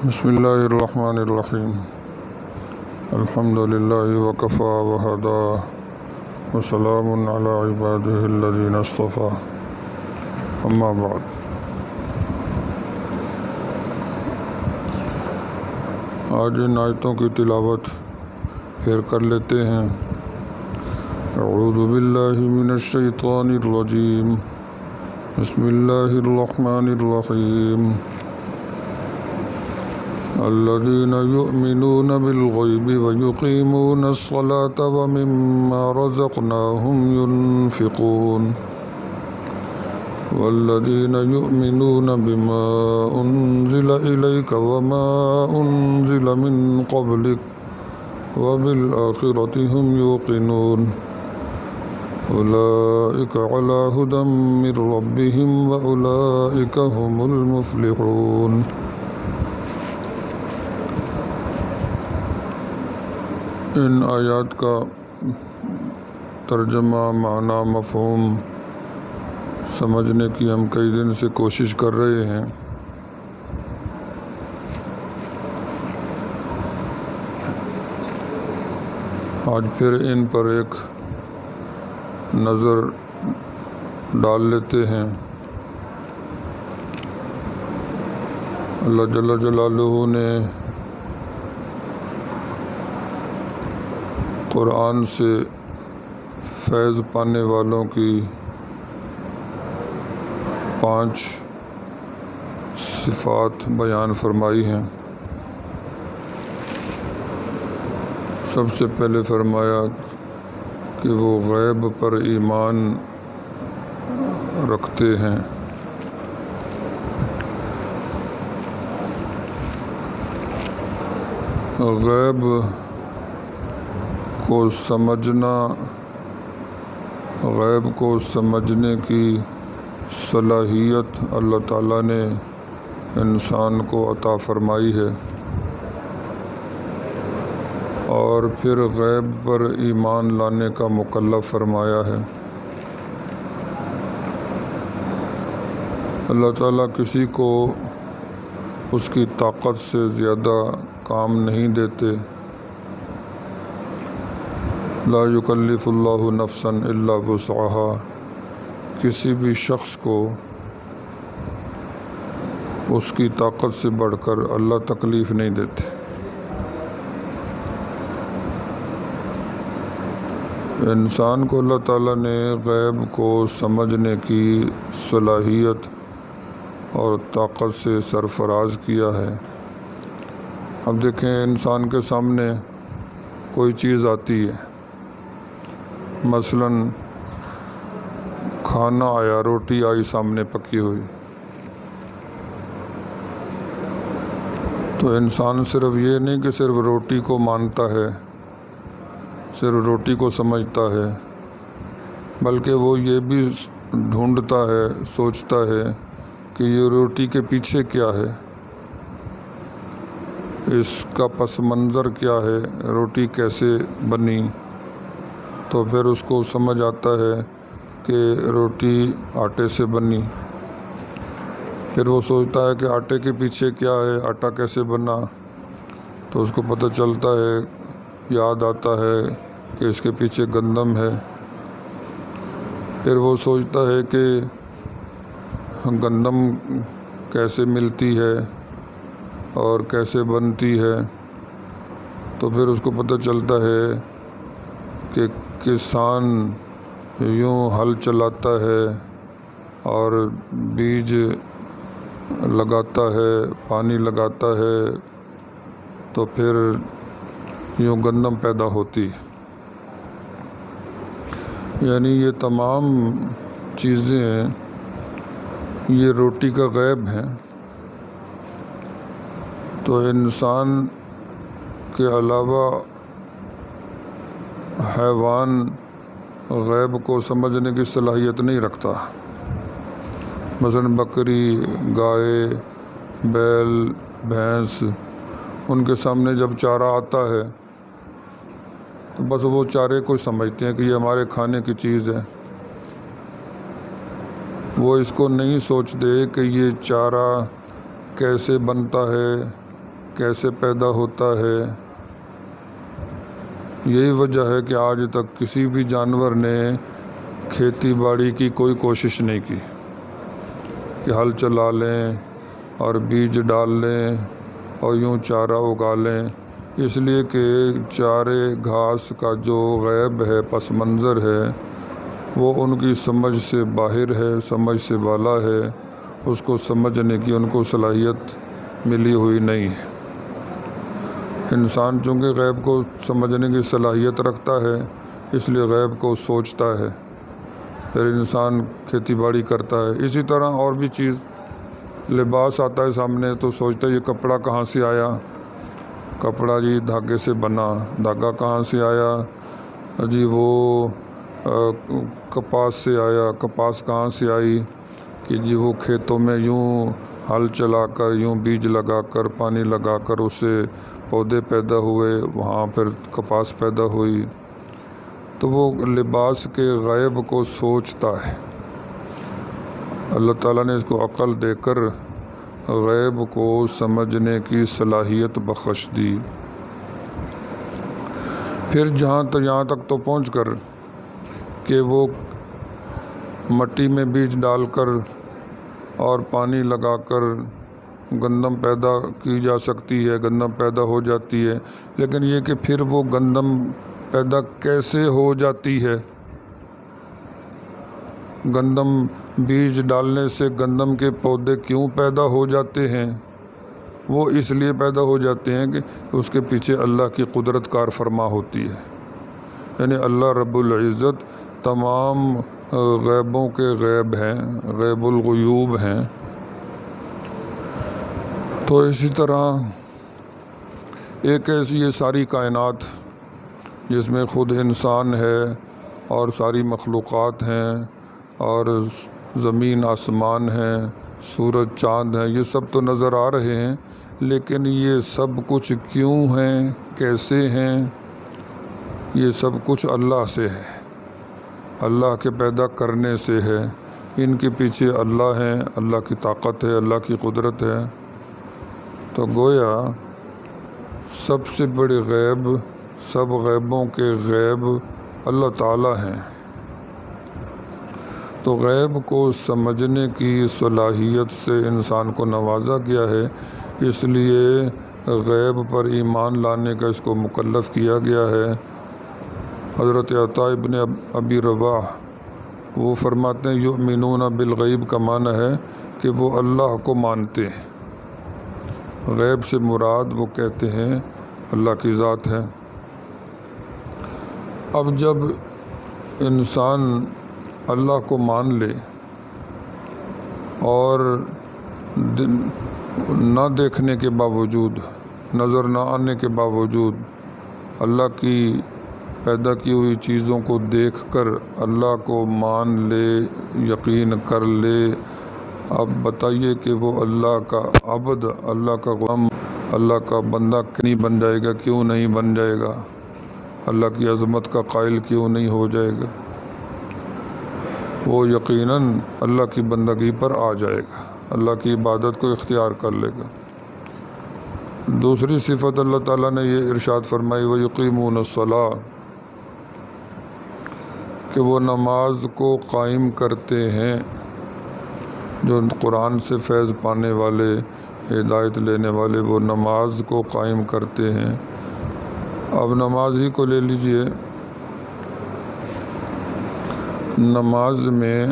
بسم اللہ الرحمن الرحیم الحمد للہ وکفی وہدی وسلام علی عبادہ الذین اصطفی اما بعد۔ آج ان آیتوں کی تلاوت پھر کر لیتے ہیں۔ اعوذ باللہ من الشیطان الرجیم، بسم اللہ الرحمن الرحیم۔ الذين يؤمنون بالغيب ويقيمون الصلاة ومما رزقناهم ينفقون والذين يؤمنون بما أنزل إليك وما أنزل من قبلك وبالآخرة هم يوقنون أولئك على هدى من ربهم وأولئك هم المفلحون۔ ان آیات کا ترجمہ، معنی، مفہوم سمجھنے کی ہم کئی دن سے کوشش کر رہے ہیں۔ آج پھر ان پر ایک نظر ڈال لیتے ہیں۔ اللہ جل جلالہ نے قرآن سے فیض پانے والوں کی 5 صفات بیان فرمائی ہیں۔ سب سے پہلے فرمایا کہ وہ غیب پر ایمان رکھتے ہیں۔ غیب کو سمجھنا، غیب کو سمجھنے کی صلاحیت اللہ تعالیٰ نے انسان کو عطا فرمائی ہے، اور پھر غیب پر ایمان لانے کا مکلف فرمایا ہے۔ اللہ تعالیٰ کسی کو اس کی طاقت سے زیادہ کام نہیں دیتے۔ لا یکلف اللہ نفسا الا وسعها، کسی بھی شخص کو اس کی طاقت سے بڑھ کر اللہ تکلیف نہیں دیتے۔ انسان کو اللہ تعالیٰ نے غیب کو سمجھنے کی صلاحیت اور طاقت سے سرفراز کیا ہے۔ اب دیکھیں، انسان کے سامنے کوئی چیز آتی ہے، مثلاً کھانا آیا، روٹی آئی سامنے پکی ہوئی، تو انسان صرف یہ نہیں کہ صرف روٹی کو مانتا ہے، صرف روٹی کو سمجھتا ہے، بلکہ وہ یہ بھی ڈھونڈتا ہے، سوچتا ہے کہ یہ روٹی کے پیچھے کیا ہے، اس کا پس منظر کیا ہے، روٹی کیسے بنی۔ تو پھر اس کو سمجھ آتا ہے کہ روٹی آٹے سے بنی۔ پھر وہ سوچتا ہے کہ آٹے کے پیچھے کیا ہے، آٹا کیسے بنا، تو اس کو پتہ چلتا ہے، یاد آتا ہے کہ اس کے پیچھے گندم ہے۔ پھر وہ سوچتا ہے کہ گندم کیسے ملتی ہے اور کیسے بنتی ہے، تو پھر اس کو پتہ چلتا ہے کہ کسان یوں ہل چلاتا ہے اور بیج لگاتا ہے، پانی لگاتا ہے، تو پھر یوں گندم پیدا ہوتی۔ یعنی یہ تمام چیزیں یہ روٹی کا غیب ہیں۔ تو انسان کے علاوہ حیوان غیب کو سمجھنے کی صلاحیت نہیں رکھتا۔ مثلا بکری، گائے، بیل، بھینس، ان کے سامنے جب چارہ آتا ہے تو بس وہ چارے کو سمجھتے ہیں کہ یہ ہمارے کھانے کی چیز ہے۔ وہ اس کو نہیں سوچتے کہ یہ چارہ کیسے بنتا ہے، کیسے پیدا ہوتا ہے؟ یہی وجہ ہے کہ آج تک کسی بھی جانور نے کھیتی باڑی کی کوئی کوشش نہیں کی کہ ہل چلا لیں اور بیج ڈال لیں اور یوں چارہ اگا لیں، اس لیے کہ چارے گھاس کا جو غیب ہے، پس منظر ہے، وہ ان کی سمجھ سے باہر ہے، سمجھ سے بالا ہے، اس کو سمجھنے کی ان کو صلاحیت ملی ہوئی نہیں ہے۔ انسان چونکہ غیب کو سمجھنے کی صلاحیت رکھتا ہے، اس لیے غیب کو سوچتا ہے، پھر انسان کھیتی باڑی کرتا ہے۔ اسی طرح اور بھی چیز، لباس آتا ہے سامنے تو سوچتا ہے یہ کپڑا کہاں سے آیا، کپڑا جی دھاگے سے بنا، دھاگا کہاں سے آیا جی وہ کپاس سے آیا، کپاس کہاں سے آئی کہ جی وہ کھیتوں میں یوں ہل چلا کر، یوں بیج لگا کر، پانی لگا کر اس سے پودے پیدا ہوئے، وہاں پھر کپاس پیدا ہوئی۔ تو وہ لباس کے غیب کو سوچتا ہے۔ اللہ تعالیٰ نے اس کو عقل دے کر غیب کو سمجھنے کی صلاحیت بخش دی۔ پھر یہاں تک تو پہنچ کر کہ وہ مٹی میں بیج ڈال کر اور پانی لگا کر گندم پیدا کی جا سکتی ہے، گندم پیدا ہو جاتی ہے، لیکن یہ کہ پھر وہ گندم پیدا کیسے ہو جاتی ہے؟ گندم بیج ڈالنے سے گندم کے پودے کیوں پیدا ہو جاتے ہیں؟ وہ اس لیے پیدا ہو جاتے ہیں کہ اس کے پیچھے اللہ کی قدرت کار فرما ہوتی ہے، یعنی اللہ رب العزت تمام غیبوں کے غیب ہیں، غیب الغیوب ہیں۔ تو اسی طرح ایک ایسی یہ ساری کائنات جس میں خود انسان ہے اور ساری مخلوقات ہیں اور زمین آسمان ہیں، سورج چاند ہیں، یہ سب تو نظر آ رہے ہیں، لیکن یہ سب کچھ کیوں ہیں، کیسے ہیں؟ یہ سب کچھ اللہ سے ہے، اللہ کے پیدا کرنے سے ہے، ان کے پیچھے اللہ ہیں، اللہ کی طاقت ہے، اللہ کی قدرت ہے۔ تو گویا سب سے بڑے غیب، سب غیبوں کے غیب اللہ تعالیٰ ہیں۔ تو غیب کو سمجھنے کی صلاحیت سے انسان کو نوازا گیا ہے، اس لیے غیب پر ایمان لانے کا اس کو مکلف کیا گیا ہے۔ حضرت عطاء ابن ابی رباح وہ فرماتے ہیں یؤمنون بالغیب کا معنی ہے کہ وہ اللہ کو مانتے ہیں۔ غیب سے مراد وہ کہتے ہیں اللہ کی ذات ہے۔ اب جب انسان اللہ کو مان لے اور نہ دیکھنے کے باوجود، نظر نہ آنے کے باوجود اللہ کی پیدا کی ہوئی چیزوں کو دیکھ کر اللہ کو مان لے، یقین کر لے، اب بتائیے کہ وہ اللہ کا عبد، اللہ کا غلام، اللہ کا بندہ نہیں بن جائے گا؟ کیوں نہیں بن جائے گا؟ اللہ کی عظمت کا قائل کیوں نہیں ہو جائے گا؟ وہ یقیناً اللہ کی بندگی پر آ جائے گا، اللہ کی عبادت کو اختیار کر لے گا۔ دوسری صفت اللہ تعالیٰ نے یہ ارشاد فرمائی وَيُقِيمُونَ الصَّلَاةَ، کہ وہ نماز کو قائم کرتے ہیں۔ جو قرآن سے فیض پانے والے، ہدایت لینے والے، وہ نماز کو قائم کرتے ہیں۔ اب نماز ہی کو لے لیجئے، نماز میں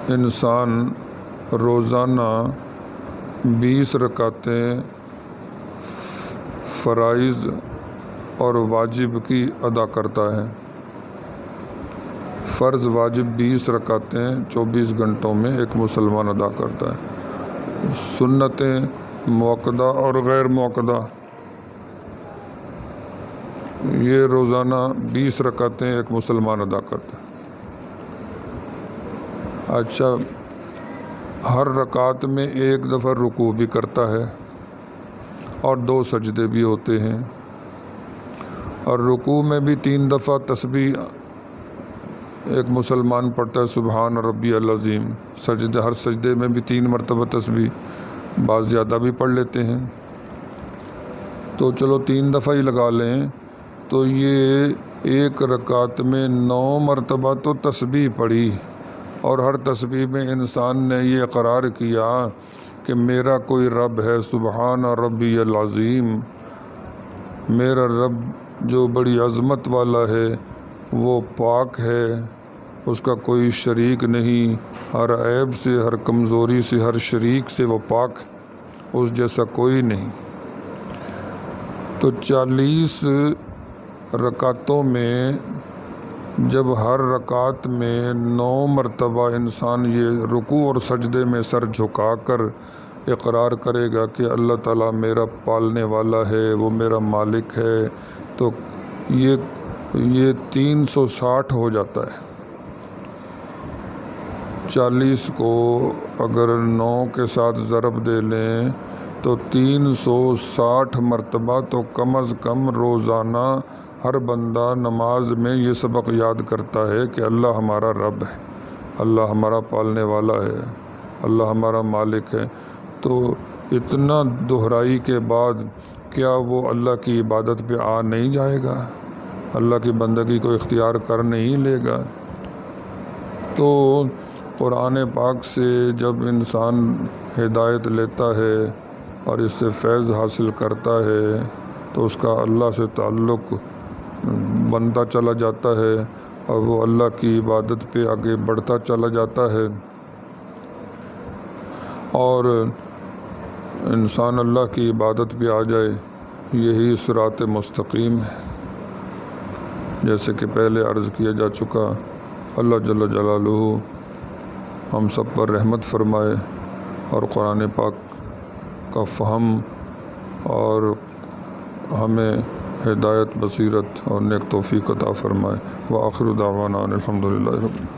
انسان روزانہ 20 رکعتیں فرائض اور واجب کی ادا کرتا ہے۔ فرض واجب 20 رکعتیں 24 گھنٹوں میں ایک مسلمان ادا کرتا ہے۔ سنتیں موقدہ اور غیر موقدہ یہ روزانہ 20 رکعتیں ایک مسلمان ادا کرتا ہے۔ اچھا، ہر رکعت میں ایک دفعہ رکوع بھی کرتا ہے اور 2 سجدے بھی ہوتے ہیں، اور رکوع میں بھی 3 دفعہ تسبیح ایک مسلمان پڑھتا ہے، سبحان ربی العظیم۔ ہر سجدے میں بھی 3 مرتبہ تسبیح، بعض زیادہ بھی پڑھ لیتے ہیں۔ تو چلو 3 دفعہ ہی لگا لیں، تو یہ ایک رکعت میں 9 مرتبہ تو تسبیح پڑھی، اور ہر تسبیح میں انسان نے یہ اقرار کیا کہ میرا کوئی رب ہے، سبحان ربی العظیم، میرا رب جو بڑی عظمت والا ہے، وہ پاک ہے، اس کا کوئی شریک نہیں، ہر عیب سے، ہر کمزوری سے، ہر شریک سے وہ پاک، اس جیسا کوئی نہیں۔ تو 40 رکعتوں میں جب ہر رکعت میں 9 مرتبہ انسان یہ رکوع اور سجدے میں سر جھکا کر اقرار کرے گا کہ اللہ تعالیٰ میرا پالنے والا ہے، وہ میرا مالک ہے، تو یہ 360 ہو جاتا ہے۔ 40 کو اگر 9 کے ساتھ ضرب دے لیں تو 360 مرتبہ تو کم از کم روزانہ ہر بندہ نماز میں یہ سبق یاد کرتا ہے کہ اللہ ہمارا رب ہے، اللہ ہمارا پالنے والا ہے، اللہ ہمارا مالک ہے۔ تو اتنا دہرائی کے بعد کیا وہ اللہ کی عبادت پہ آ نہیں جائے گا، اللہ کی بندگی کو اختیار کر نہیں لے گا؟ تو قرآن پاک سے جب انسان ہدایت لیتا ہے اور اس سے فیض حاصل کرتا ہے تو اس کا اللہ سے تعلق بنتا چلا جاتا ہے، اور وہ اللہ کی عبادت پہ آگے بڑھتا چلا جاتا ہے، اور انسان اللہ کی عبادت پہ آ جائے، یہی صراط مستقیم ہے۔ جیسے کہ پہلے عرض کیا جا چکا، اللہ جل جلالہ ہم سب پر رحمت فرمائے اور قرآن پاک کا فہم اور ہمیں ہدایت، بصیرت اور نیک توفیق عطا فرمائے۔ وآخر دعوانا الحمدللہ رب